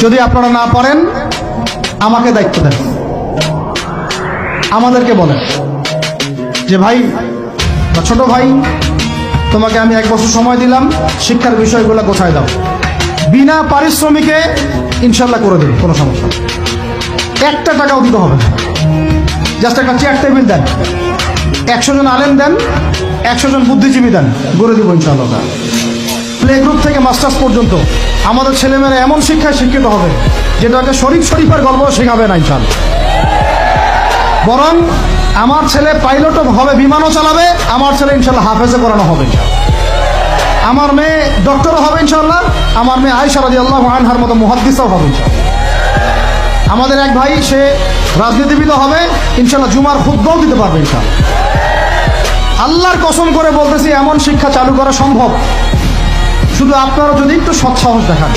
যদি আপনারা না পারেন আমাকে দায়িত্ব দেন, আমাদেরকে বলেন যে ভাই বা ছোট ভাই, তোমাকে আমি 1 বছর সময় দিলাম, শিক্ষার বিষয়গুলো গোছায় দাও। বিনা পারিশ্রমিকে ইনশাল্লাহ করে দেবে, কোনো সমস্যা নেই। 1 টাকাও দিতে হবে না, জাস্ট একটা চেয়ার টেবিল দেন, 100 জন আলেম দেন, 100 জন বুদ্ধিজীবী দেন, গড়ে দিব ইনশাআল্লাহ। প্লে গ্রুপ থেকে মাস্টার্স পর্যন্ত আমাদের ছেলেমেয়েরা এমন শিক্ষায় শিক্ষিত হবে যেটাকে শরীফের গল্প শেখাবে না ইনশাআল্লাহ। বরং আমার ছেলে পাইলটও হবে, বিমানও চালাবে, আমার ছেলে ইনশাআল্লাহ হাফেজে করানো হবে, আমার মেয়ে ডক্টরও হবে ইনশাআল্লাহ, আমার মেয়ে আয়েশা রাদিয়াল্লাহু আনহার মতো মুহাদ্দিসও হবে ইনশাআল্লাহ। আমাদের এক ভাই, সে রাজনীতিবিদ হবে ইনশাআল্লাহ, জুমার খুতবাও দিতে পারবে ইনশাআল্লাহ। আল্লাহর কসম করে বলতেছি, এমন শিক্ষা চালু করা সম্ভব, শুধু আপনারা যদি একটু সৎসাহস দেখান।